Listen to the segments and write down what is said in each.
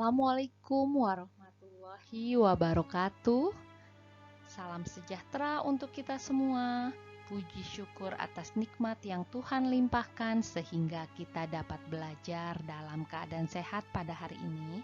Assalamualaikum warahmatullahi wabarakatuh. Salam sejahtera untuk kita semua. Puji syukur atas nikmat yang Tuhan limpahkan sehingga kita dapat belajar dalam keadaan sehat pada hari ini.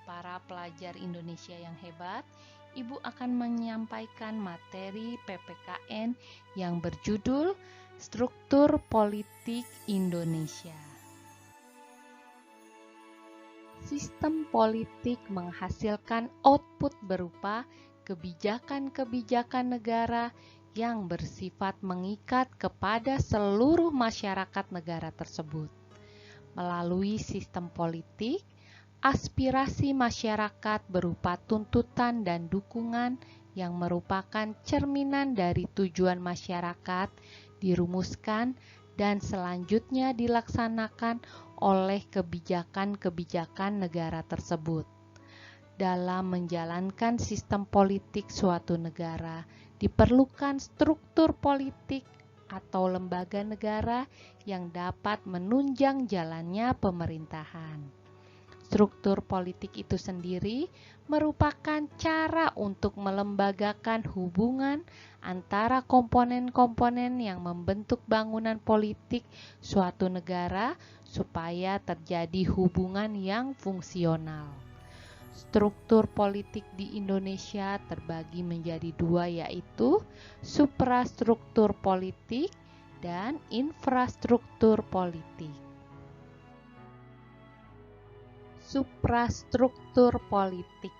Para pelajar Indonesia yang hebat, Ibu akan menyampaikan materi PPKN yang berjudul Struktur Politik Indonesia. Sistem politik menghasilkan output berupa kebijakan-kebijakan negara yang bersifat mengikat kepada seluruh masyarakat negara tersebut. Melalui sistem politik, aspirasi masyarakat berupa tuntutan dan dukungan yang merupakan cerminan dari tujuan masyarakat dirumuskan dan selanjutnya dilaksanakan oleh kebijakan-kebijakan negara tersebut. Dalam menjalankan sistem politik suatu negara, diperlukan struktur politik atau lembaga negara yang dapat menunjang jalannya pemerintahan. Struktur politik itu sendiri merupakan cara untuk melembagakan hubungan antara komponen-komponen yang membentuk bangunan politik suatu negara supaya terjadi hubungan yang fungsional. Struktur politik di Indonesia terbagi menjadi dua, yaitu suprastruktur politik dan infrastruktur politik. Suprastruktur politik.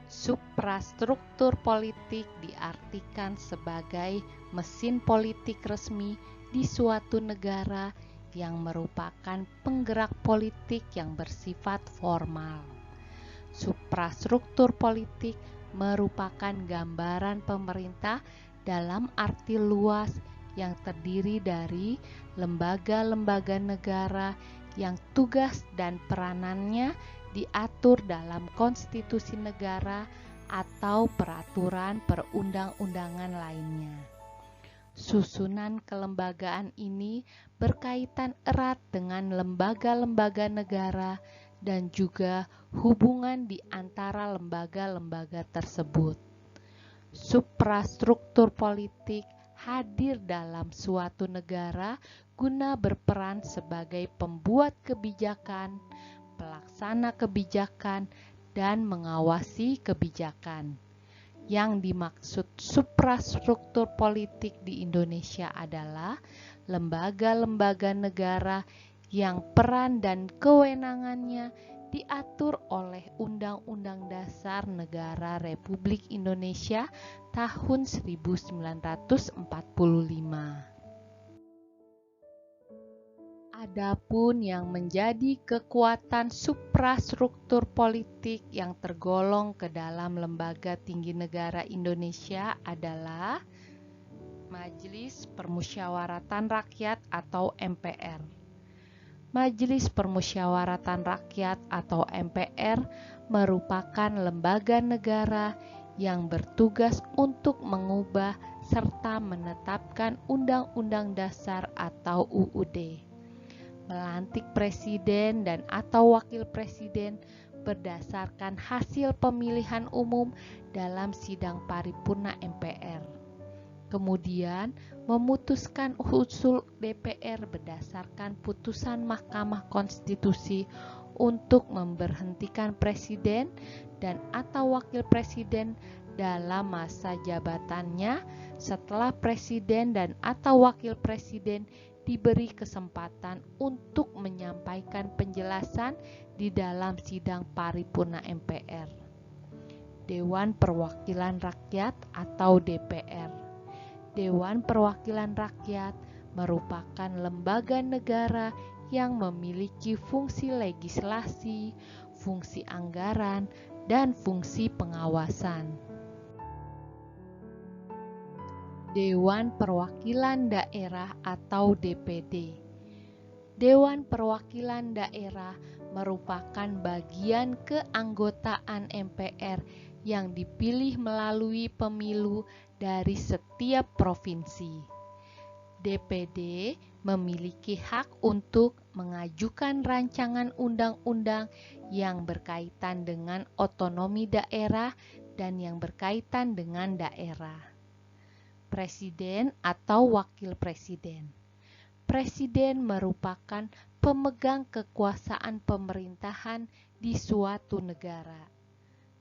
Suprastruktur politik diartikan sebagai mesin politik resmi di suatu negara yang merupakan penggerak politik yang bersifat formal. Suprastruktur politik merupakan gambaran pemerintah dalam arti luas yang terdiri dari lembaga-lembaga negara yang tugas dan peranannya diatur dalam konstitusi negara atau peraturan perundang-undangan lainnya. Susunan kelembagaan ini berkaitan erat dengan lembaga-lembaga negara dan juga hubungan di antara lembaga-lembaga tersebut. Suprastruktur politik hadir dalam suatu negara guna berperan sebagai pembuat kebijakan, pelaksana kebijakan, dan mengawasi kebijakan. Yang dimaksud suprastruktur politik di Indonesia adalah lembaga-lembaga negara yang peran dan kewenangannya diatur oleh Undang-Undang Dasar Negara Republik Indonesia tahun 1945. Adapun yang menjadi kekuatan suprastruktur politik yang tergolong ke dalam Lembaga Tinggi Negara Indonesia adalah Majelis Permusyawaratan Rakyat atau MPR. Majelis Permusyawaratan Rakyat atau MPR merupakan lembaga negara yang bertugas untuk mengubah serta menetapkan Undang-Undang Dasar atau UUD, melantik presiden dan atau wakil presiden berdasarkan hasil pemilihan umum dalam sidang paripurna MPR. Kemudian memutuskan usul DPR berdasarkan putusan Mahkamah Konstitusi untuk memberhentikan presiden dan atau wakil presiden dalam masa jabatannya setelah presiden dan atau wakil presiden diberi kesempatan untuk menyampaikan penjelasan di dalam sidang paripurna MPR. Dewan Perwakilan Rakyat atau DPR. Dewan Perwakilan Rakyat merupakan lembaga negara yang memiliki fungsi legislasi, fungsi anggaran, dan fungsi pengawasan. Dewan Perwakilan Daerah atau DPD. Dewan Perwakilan Daerah merupakan bagian keanggotaan MPR yang dipilih melalui pemilu dari setiap provinsi. DPD memiliki hak untuk mengajukan rancangan undang-undang yang berkaitan dengan otonomi daerah dan yang berkaitan dengan daerah. Presiden atau wakil presiden. Presiden merupakan pemegang kekuasaan pemerintahan di suatu negara.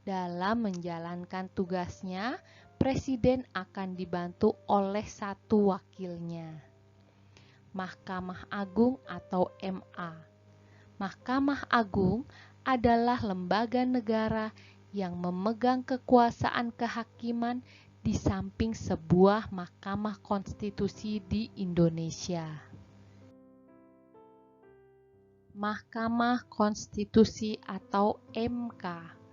Dalam menjalankan tugasnya, presiden akan dibantu oleh satu wakilnya. Mahkamah Agung atau MA. Mahkamah Agung adalah lembaga negara yang memegang kekuasaan kehakiman di samping sebuah Mahkamah Konstitusi di Indonesia. Mahkamah Konstitusi atau MK.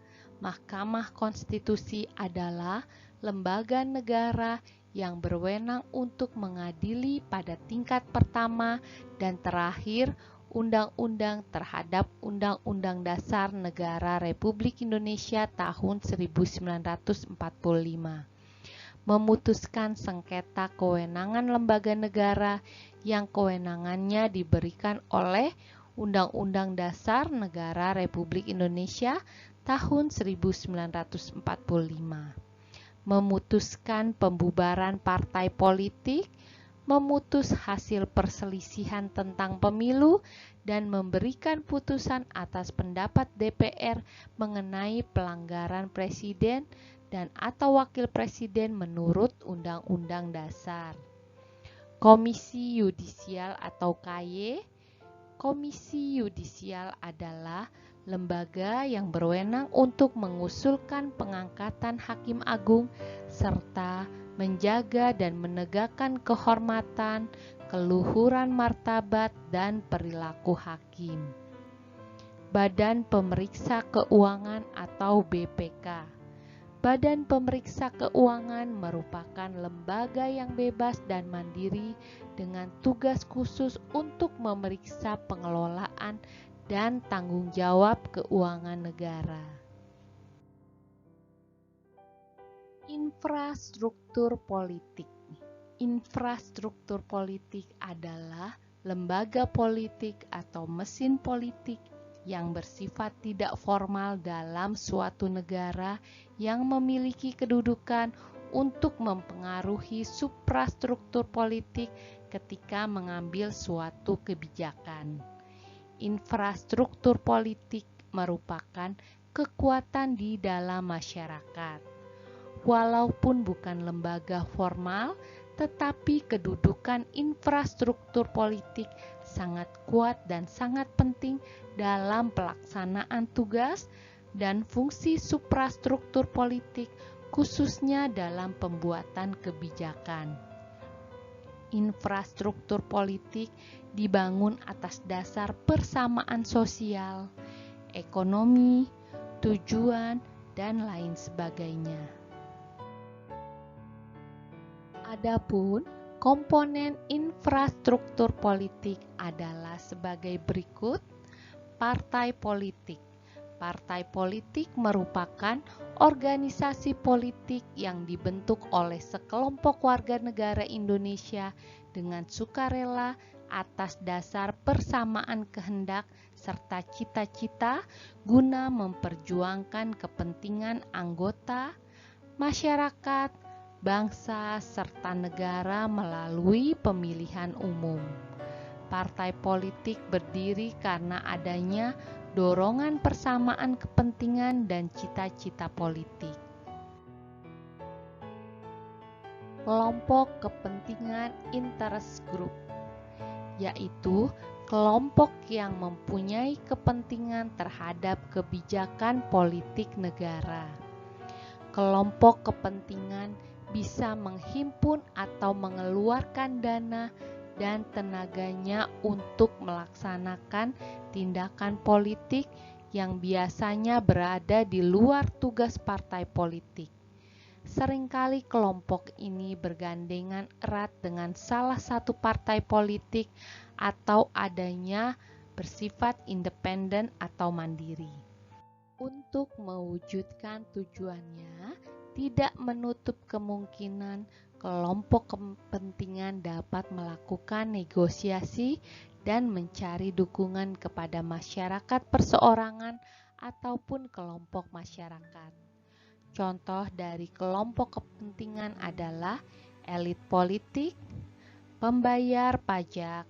Mahkamah Konstitusi adalah lembaga negara yang berwenang untuk mengadili pada tingkat pertama dan terakhir undang-undang terhadap Undang-Undang Dasar Negara Republik Indonesia tahun 1945. Memutuskan sengketa kewenangan lembaga negara yang kewenangannya diberikan oleh Undang-Undang Dasar Negara Republik Indonesia tahun 1945. Memutuskan pembubaran partai politik, memutus hasil perselisihan tentang pemilu, dan memberikan putusan atas pendapat DPR mengenai pelanggaran presiden dan atau wakil presiden menurut Undang-Undang Dasar. Komisi Yudisial atau KY. Komisi Yudisial adalah lembaga yang berwenang untuk mengusulkan pengangkatan hakim agung serta menjaga dan menegakkan kehormatan, keluhuran martabat, dan perilaku hakim. Badan Pemeriksa Keuangan atau BPK. Badan Pemeriksa Keuangan merupakan lembaga yang bebas dan mandiri dengan tugas khusus untuk memeriksa pengelolaan dan tanggung jawab keuangan negara. Infrastruktur politik. Infrastruktur politik adalah lembaga politik atau mesin politik yang bersifat tidak formal dalam suatu negara yang memiliki kedudukan untuk mempengaruhi suprastruktur politik ketika mengambil suatu kebijakan. Infrastruktur politik merupakan kekuatan di dalam masyarakat. Walaupun bukan lembaga formal, tetapi kedudukan infrastruktur politik sangat kuat dan sangat penting dalam pelaksanaan tugas dan fungsi suprastruktur politik, khususnya dalam pembuatan kebijakan. Infrastruktur politik dibangun atas dasar persamaan sosial, ekonomi, tujuan, dan lain sebagainya. Adapun komponen infrastruktur politik adalah sebagai berikut. Partai politik. Partai politik merupakan organisasi politik yang dibentuk oleh sekelompok warga negara Indonesia dengan sukarela atas dasar persamaan kehendak serta cita-cita guna memperjuangkan kepentingan anggota, masyarakat, bangsa, serta negara melalui pemilihan umum. Partai politik berdiri karena adanya dorongan persamaan kepentingan dan cita-cita politik. Kelompok kepentingan interest group, yaitu kelompok yang mempunyai kepentingan terhadap kebijakan politik negara. Kelompok kepentingan bisa menghimpun atau mengeluarkan dana dan tenaganya untuk melaksanakan tindakan politik yang biasanya berada di luar tugas partai politik. Seringkali kelompok ini bergandengan erat dengan salah satu partai politik atau adanya bersifat independen atau mandiri. Untuk mewujudkan tujuannya, tidak menutup kemungkinan kelompok kepentingan dapat melakukan negosiasi dan mencari dukungan kepada masyarakat perseorangan ataupun kelompok masyarakat. Contoh dari kelompok kepentingan adalah elit politik, pembayar pajak,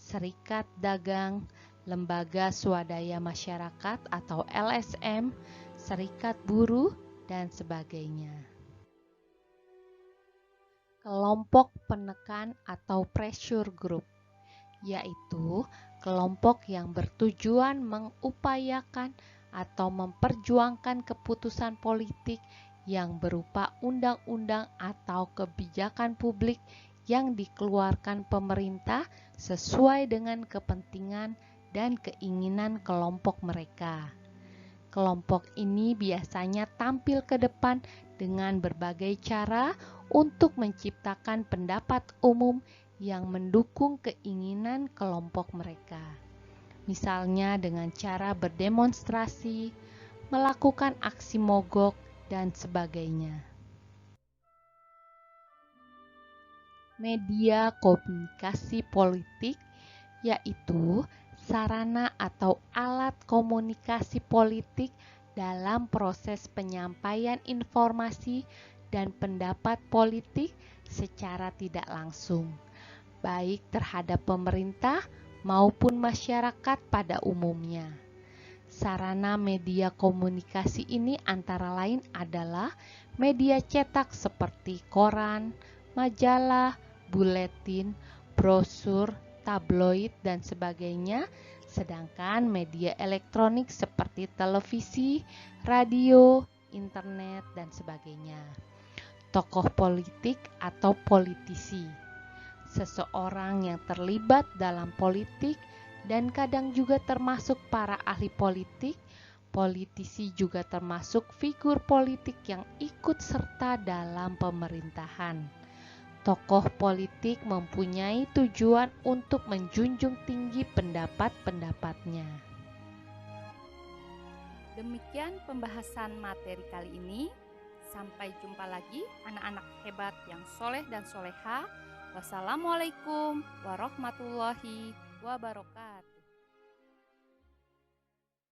serikat dagang, lembaga swadaya masyarakat atau LSM, serikat buruh, dan sebagainya. Kelompok penekan atau pressure group, yaitu kelompok yang bertujuan mengupayakan atau memperjuangkan keputusan politik yang berupa undang-undang atau kebijakan publik yang dikeluarkan pemerintah sesuai dengan kepentingan dan keinginan kelompok mereka. Kelompok ini biasanya tampil ke depan dengan berbagai cara untuk menciptakan pendapat umum yang mendukung keinginan kelompok mereka. Misalnya dengan cara berdemonstrasi, melakukan aksi mogok, dan sebagainya. Media komunikasi politik, yaitu sarana atau alat komunikasi politik dalam proses penyampaian informasi dan pendapat politik secara tidak langsung, baik terhadap pemerintah maupun masyarakat pada umumnya. Sarana media komunikasi ini antara lain adalah media cetak seperti koran, majalah, buletin, brosur, tabloid, dan sebagainya, sedangkan media elektronik seperti televisi, radio, internet, dan sebagainya. Tokoh politik atau politisi, seseorang yang terlibat dalam politik dan kadang juga termasuk para ahli politik. Politisi juga termasuk figur politik yang ikut serta dalam pemerintahan. Tokoh politik mempunyai tujuan untuk menjunjung tinggi pendapat-pendapatnya. Demikian pembahasan materi kali ini. Sampai jumpa lagi anak-anak hebat yang soleh dan soleha. Wassalamualaikum warahmatullahi wabarakatuh.